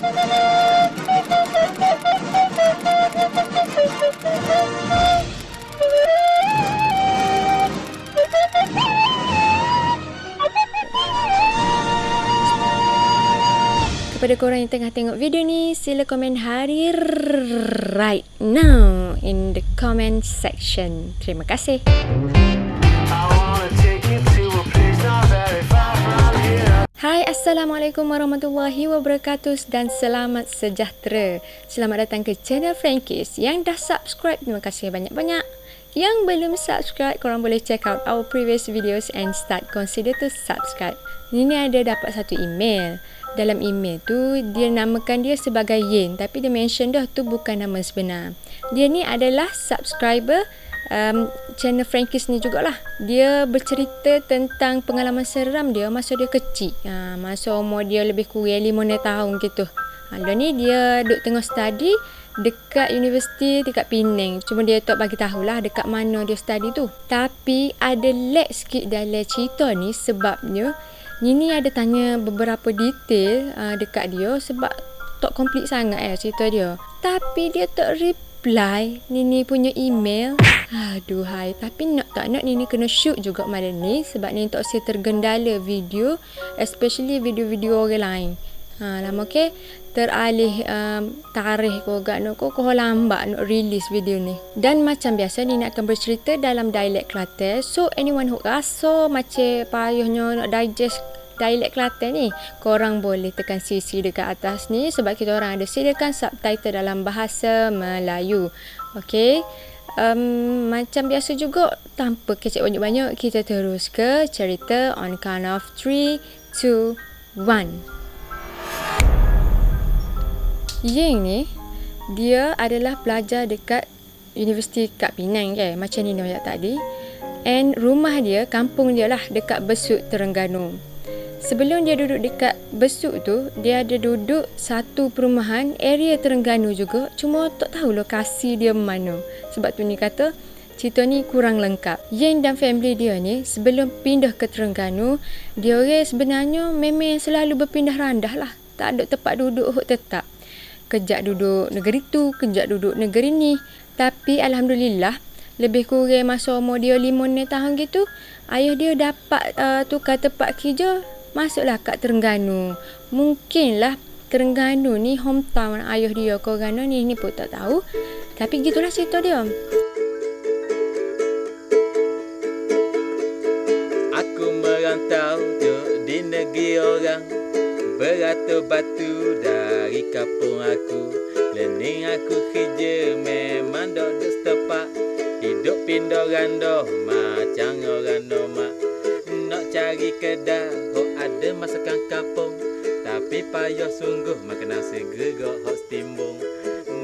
Kepada korang yang tengah tengok video ni, sila komen hari right now in the comment section. Terima kasih. Hai, Assalamualaikum warahmatullahi wabarakatuh dan selamat sejahtera. Selamat datang ke channel Frankies. Yang dah subscribe, terima kasih banyak-banyak. Yang belum subscribe, korang boleh check out our previous videos and start consider to subscribe. Ini ada dapat satu email. Dalam email tu, dia namakan dia sebagai Yin. Tapi dia mention dah tu bukan nama sebenar. Dia ni adalah subscriber channel Frankies ni jugalah. Dia bercerita tentang pengalaman seram dia masa dia kecil. Masa umur dia lebih kurang 5 tahun gitu. Dan ni dia duduk tengah study dekat universiti dekat Penang. Cuma dia tak bagi tahulah dekat mana dia study tu. Tapi ada lag sikit dalam cerita ni sebabnya Nini ada tanya beberapa detail dekat dia sebab tak komplit sangat cerita dia. Tapi dia tak reply Nini punya email. Aduhai, tapi nak tak nak Nini kena shoot juga malam ni sebab Nini tak saya tergendala video, especially video-video orang lain. Lama teralih tarikh ko gak nak ko lambat nak release video ni. Dan macam biasa Nini akan bercerita dalam dialek Kelantan. So anyone who rasa macam payahnya nak digest dialek Kelantan ni, korang boleh tekan CC dekat atas ni sebab kita orang ada sediakan subtitle dalam bahasa Melayu. Okey. Macam biasa juga, tanpa kecek banyak-banyak, kita terus ke cerita on count of 3, 2, 1. Ying ni, dia adalah pelajar dekat Universiti kat Penang macam ni ayat tadi. And rumah dia, kampung dia lah dekat Besut, Terengganu. Sebelum dia duduk dekat Besut tu, dia ada duduk satu perumahan area Terengganu juga. Cuma tak tahu lokasi dia mana. Sebab tu ni kata cerita ni kurang lengkap. Yen dan family dia ni sebelum pindah ke Terengganu, dia orang sebenarnya memang selalu berpindah randah lah. Tak ada tempat duduk tetap. Kejap duduk negeri tu, kejap duduk negeri ni. Tapi Alhamdulillah, lebih kurang masa umur dia 5 tahun gitu, ayah dia dapat tukar tempat kerja, masuklah kat Terengganu. Mungkinlah Terengganu ni hometown ayah dia ke kerana ni pun tak tahu. Tapi gitulah cerita dia. Aku merantau di negeri orang, beratur-batu dari kampung aku. Lening aku kerja memang duduk setepak, hidup pindah randa macam orang normal. Nak cari kedai kok ada masakan kampung, tapi payah sungguh makan nasi gerak hot timbung.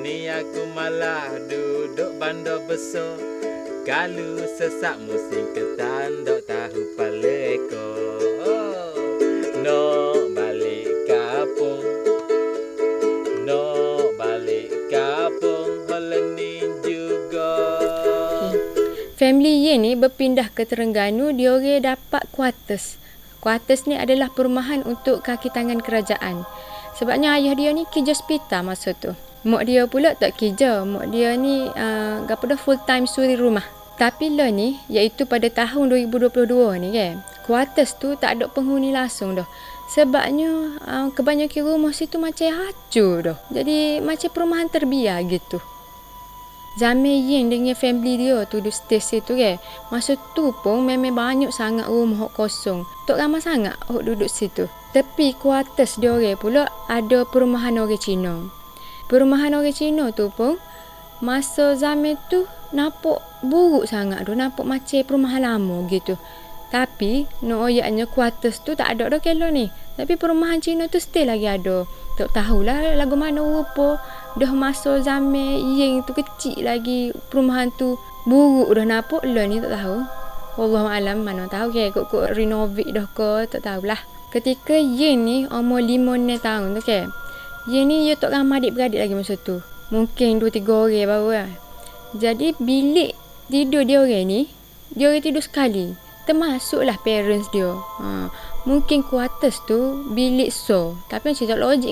Ni aku malah duduk bandar besar, kalau sesak musim ketan dok tahu paleko. No balik kampung, no balik kampung, Holani juga. Family Yen ni berpindah ke Terengganu, dia orang dapat quarters. Quarters ni adalah perumahan untuk kaki tangan kerajaan. Sebabnya ayah dia ni kerja hospital masa tu. Mak dia pula tak kerja. Mak dia ni full time suri rumah. Tapi lah ni, iaitu pada tahun 2022 ni quarters tu tak ada penghuni langsung dah. Sebabnya kebanyakan rumah situ macam hancur dah. Jadi macam perumahan terbiar gitu. Zaman Yin dengan family dia tu duduk stay situ masa tu pun memang banyak sangat rumah kosong. Tak ramai sangat duduk situ. Tepi quarters dia orang pula ada perumahan orang Cina. Perumahan orang Cina tu pun masa zaman tu nampak buruk sangat tu, nampak macam perumahan lama gitu. Tapi noyaknya quarters tu tak ada dah kelo ni. Tapi perumahan Cina tu still lagi ada. Tak tahulah lagu mana rupa dah masa zaman Ying tu kecil lagi perumahan tu buruk dah nampak lah ni tak tahu. Wallahualam, mana tahu kok renovate dah ke tak tahulah. Ketika Ying ni umur 5-6 tahun tu Ying ni dia tak ramai adik-beradik lagi masa tu. Mungkin 2-3 orang baru lah. Jadi bilik tidur dia orang ni, dia orang tidur sekali. Termasuklah parents dia. Mungkin quarters tu bilik so. Tapi macam tak logik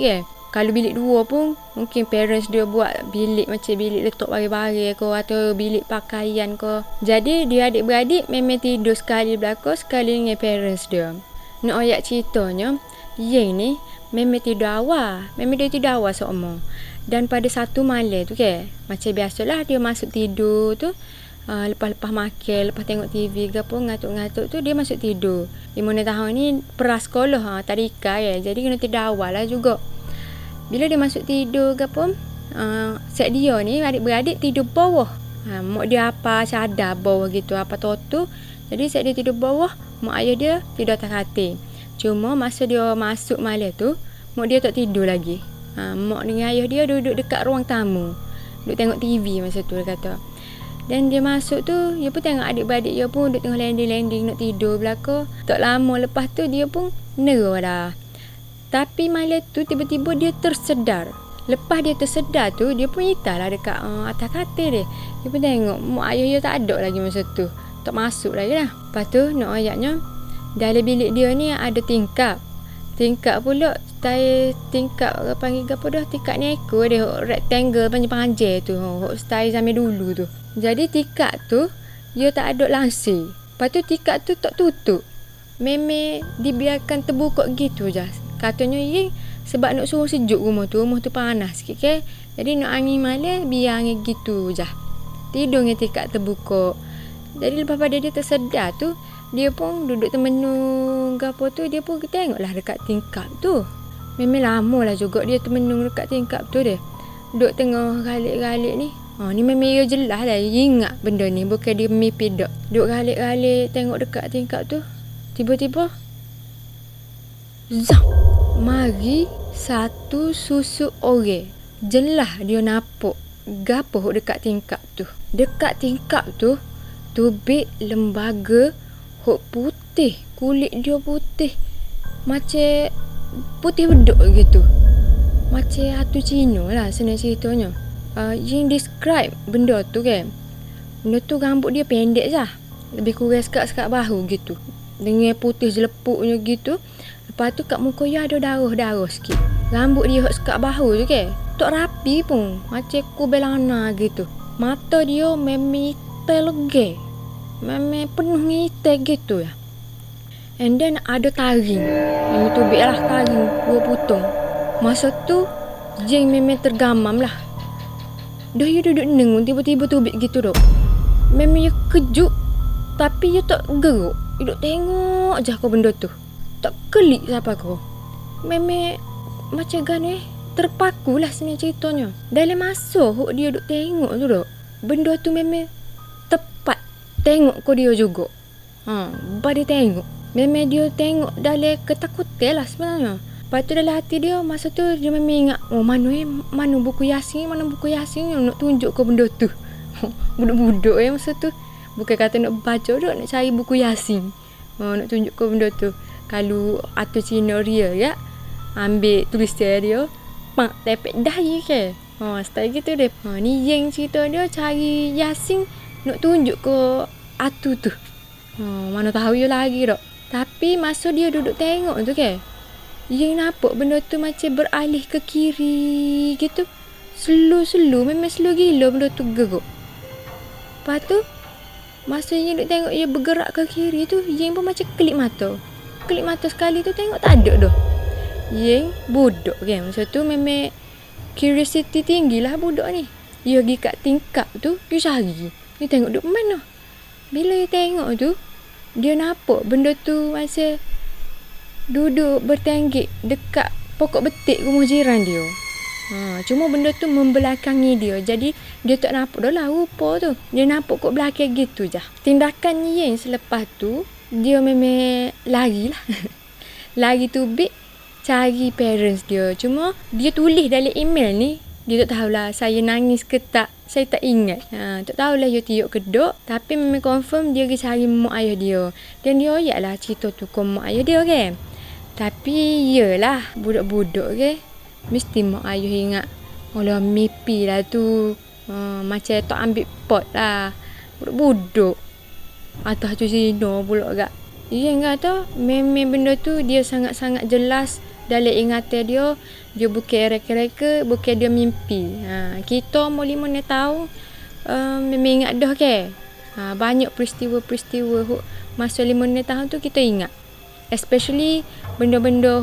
Kalau bilik 2 pun mungkin parents dia buat bilik macam bilik letak barang-barang ke atau bilik pakaian ke. Jadi dia adik-beradik memang tidur sekali belakang, sekali dengan parents dia. Nak ayat ceritanya, Yeng ni memang tidur awal. Memang dia tidur awal semua. Dan pada satu malam tu macam biasalah dia masuk tidur tu, lepas-lepas makan, lepas tengok TV ke apa, ngatuk-ngatuk tu dia masuk tidur. 5 tahun ni prasekolah tadika jadi kena tidur awal lah juga. Bila dia masuk tidur ke apa, set dia ni adik-beradik tidur bawah. Mak dia apa sadar bawah gitu, apa tu. Jadi set dia tidur bawah, mak ayah dia tidur atas katil. Cuma masa dia masuk malam tu, mak dia tak tidur lagi. Mak dengan ayah dia duduk dekat ruang tamu. Duduk tengok TV masa tu dia kata. Dan dia masuk tu, dia pun tengok adik-beradik dia pun duduk tengok landing-landing nak tidur belakang. Tak lama lepas tu dia pun nerah dah. Tapi malam tu tiba-tiba dia tersedar. Lepas dia tersedar tu, dia pun hitar lah dekat atas katil dia. Dia pun tengok mak ayah dia tak ada lagi masa tu. Tak masuk lagi lah. Lepas tu nak ayatnya, dalam bilik dia ni ada tingkap. Tingkap pula, tingkap panggil apa dah, tingkap ni ekor dia rectangle panjang-panjang tu. Style zaman dulu tu. Jadi tingkap tu, dia tak ada langsir. Lepas tu tingkap tu tak tutup. Memang dibiarkan terbuka gitu je. Katanya sebab nak suruh sejuk rumah tu panas sikit ke. Jadi nak angin malam biar angin gitu je. Tidur dengan tingkap terbuka. Jadi lepas pada dia tersedar tu, dia pun duduk termenung ke apa tu, dia pun tengoklah dekat tingkap tu. Memang lama lah juga dia termenung dekat tingkap tu dia. Duduk tengah galik-galik ni. Ni memang dia jelas lah, dia ingat benda ni, bukan dia mimpi dak. Duduk galik-galik tengok dekat tingkap tu. Tiba-tiba zam, mari satu susuk orang. Jelas dia nampak gapo dekat tingkap tu. Dekat tingkap tu tubik lembaga hok putih, kulit dia putih. Macam putih bedok gitu. Macam hatu Cina lah senang ceritanya. Yang describe benda tu benda tu rambut dia pendek je. Lebih kurang sekat-sekat bahu gitu. Dengan putih jelepuknya gitu. Lepas tu kat muka dia ada darah-darah sikit. Rambut dia sekat bahu tu tak rapi pun. Macam kubelana gitu. Mata dia memang hitam. Memang penuh hitam gitu ya. And then ada taring. Yang tubik lah taring 2 potong. Masa tu Jeng memang tergamam lah. Dah dia duduk nengung tiba-tiba tubik gitu dok. Memang dia kejut. Tapi dia tak geruk. Dia duduk tengok je kau benda tu. Tak kelik siapa kau. Memang macam gana terpaku lah sebenarnya ceritanya. Dalam masa dia duduk tengok tu dok, benda tu memang tepat tengok kau dia juga. Lepas dia tengok, memang dia tengok dalam ketakutan lah sebenarnya. Lepas tu dalam hati dia, masa tu dia memang ingat, mana buku Yasin yang nak tunjuk kau benda tu. Budak-budak masa tu. Bukan kata nak baca dok, nak cari buku Yasin. Nak tunjuk kau benda tu. Kalau atau Cina real ambil tulisan dia, tepek dahi style gitu deh. Ni yang cerita dia cari Yasin nak tunjuk ke atu tu. Mana tahu dia lagi dok. Tapi masa dia duduk tengok tu yang nampak benda tu macam beralih ke kiri gitu. Slow, memang slow gila benda tu gerak. Lepas tu masa yang duduk tengok dia bergerak ke kiri tu, yang pun macam kelip mata. Kelip mata sekali tu tengok tak ada dah. Yang budak masa tu memang curiosity tinggi lah budak ni. Dia pergi kat tingkap tu, dia cari. Dia tengok duduk mana. Bila dia tengok tu, dia nampak benda tu macam duduk bertenggik dekat pokok betik rumah jiran dia. Cuma benda tu membelakangi dia. Jadi dia tak nampak dah lah rupa tu. Dia nampak kat belakang gitu je. Tindakan yang selepas tu, dia memang lari lah. Lari tubik cari parents dia. Cuma dia tulis dalam email ni, dia tak tahulah saya nangis ke tak. Saya tak ingat. Tak tahulah dia tiuk ke dok. Tapi memang confirm dia pergi cari mak ayah dia. Dan dia ayatlah cerita tu ke mak ayah dia Tapi yelah budak-budak mesti mak ayah ingat. Alah mimpi lah tu. Macam tak ambil pot lah. Budak-budak. Atas tu Cina pula Dia kata memang benda tu dia sangat-sangat jelas dalam ingatan dia bukan reka-reka, bukan dia mimpi. Kita umur 5 tahun memang ingat dah ke. Banyak peristiwa-peristiwa masa 5 tahun tu kita ingat. Especially benda-benda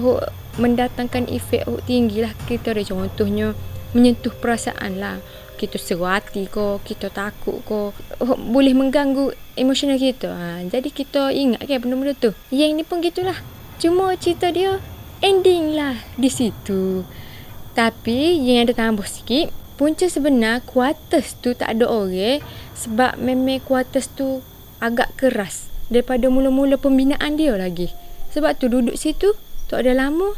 mendatangkan efek tinggi lah kita ada. Contohnya menyentuh perasaan lah. Kita seru hati ko, kita takut ko, boleh mengganggu emosional kita. Jadi kita ingat kan benda-benda tu. Yang ni pun gitulah. Cuma cerita dia ending lah di situ. Tapi yang ada tambah sikit, punca sebenar kuartus tu tak ada orang sebab memang kuartus tu agak keras daripada mula-mula pembinaan dia lagi. Sebab tu duduk situ tak ada lama,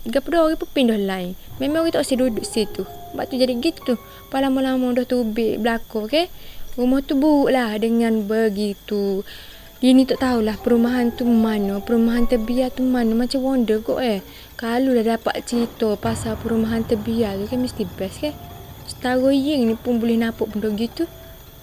gapada orang pun pindah lain. Memang orang tak usah duduk situ. Sebab tu jadi gitu. Lepas lama-lama dah tubik belakang ke, rumah tu buruk lah dengan begitu. Dia ni tak tahulah perumahan tu mana, perumahan terbiar tu mana. Macam wonder kot kalau dah dapat cerita pasal perumahan terbiar tu kan mesti best kan. Setara yang ni pun boleh nampak benda gitu.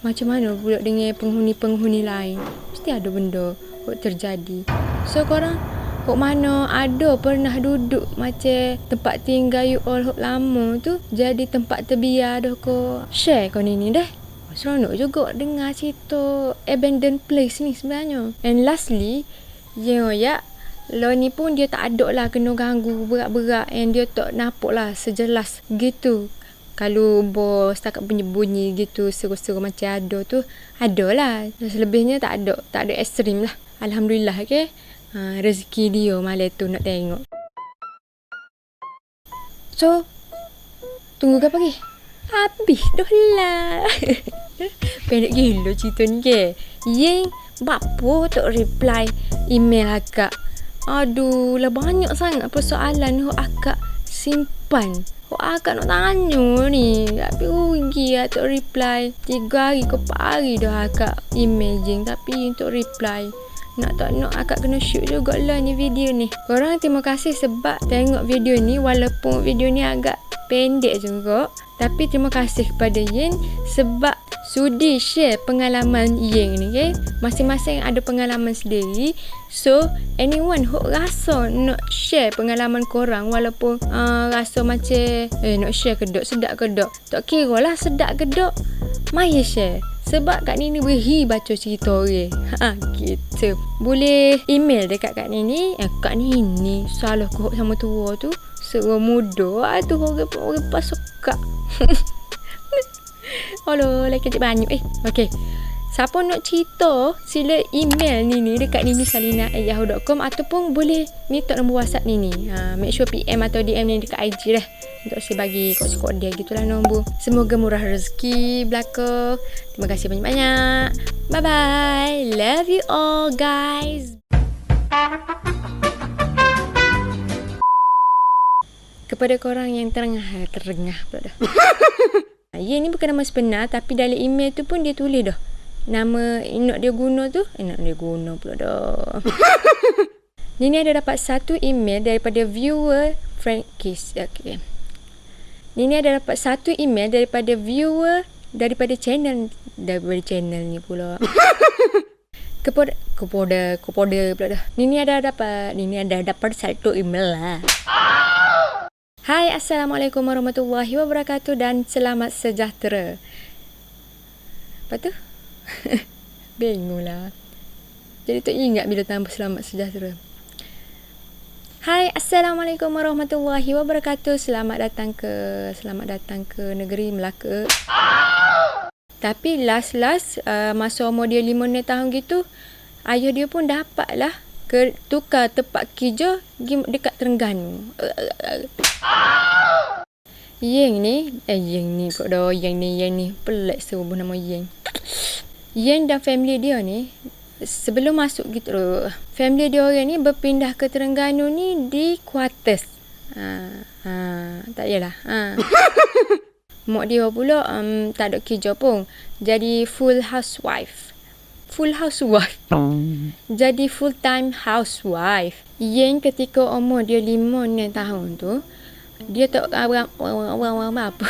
Macam mana pula dengan penghuni-penghuni lain. Mesti ada benda terjadi. So korang mana ada pernah duduk macam tempat tinggal you all lama tu jadi tempat terbiar dah ko. Share kau ni dah. Seronok juga dengar cerita abandoned place ni sebenarnya. And lastly, lo ni pun dia tak ada lah kena ganggu berat-berat. And dia tak nampak lah sejelas gitu. Kalau bos setakat bunyi-bunyi gitu seru-seru macam ada tu, ada lah. Selebihnya tak ada ekstrim lah. Alhamdulillah ke. Rezeki dia malam tu nak tengok. So, tunggu ke pagi? Habis dah lah. Pendek gila cerita ni ke. Yang bapa tak reply email akak. Aduh lah banyak sangat persoalan akak simpan. Akak nak tanya ni. Tapi rugi lah tak reply. 3 hari ke 4 hari dah akak email Jeng. Tapi tak reply. Nak tak nak akak kena shoot juga lah ni video ni. Korang terima kasih sebab tengok video ni. Walaupun video ni agak pendek juga, tapi terima kasih kepada Yin sebab sudi share pengalaman Yin ni okay? Masing-masing ada pengalaman sendiri. So anyone who rasa nak share pengalaman korang, walaupun rasa macam nak share ke dok, sedap ke dok, tak kira lah sedap ke dok, mari share. Sebab Kak Nini beri baca cerita orang. Gitu. Boleh email dekat Kak Nini. Kak Nini salah kohok sama tua tu. Seorang muda tu orang pas suka. Alah, lagi kecil banyak. Okay. Siapa nak cerita, sila email Nini dekat ninisalina@yahoo.com ataupun boleh minta nombor WhatsApp Nini. Make sure PM atau DM Nini dekat IG dah. Untuk saya bagi kod-kod dia gitulah nombor. Semoga murah rezeki belaka. Terima kasih banyak-banyak. Bye-bye. Love you all guys. Kepada korang yang terengah pula dah. Ye ni bukan nama sebenar tapi dalam email tu pun dia tulis dah. Nama nak dia guna tu, nak dia guna pula dah. Nini ada dapat satu email daripada viewer Frankis. Okay. Nini ada dapat satu email daripada viewer daripada channel ni pula. Kepada pula dah. Nini ada dapat satu email lah. Hai, Assalamualaikum warahmatullahi wabarakatuh dan selamat sejahtera. Apa tu? Bingung lah. Jadi tak ingat bila tambah selamat sejahtera. Hai, Assalamualaikum warahmatullahi wabarakatuh. Selamat datang ke negeri Melaka. Tapi last masa umur dia 5 tahun gitu, ayah dia pun dapat lah tukar tempat kerja dekat Terengganu. Yang ni kok dah, yang ni pelik sebut nama Yang. Yang dan family dia ni sebelum masuk gitu, family dia orang ni berpindah ke Terengganu ni di quarters. Tak yalah. Mak dia pula tak ada kerja pun. Jadi full housewife. Jadi full time housewife. Yang ketika umur dia 5 tahun tu, dia tak apa.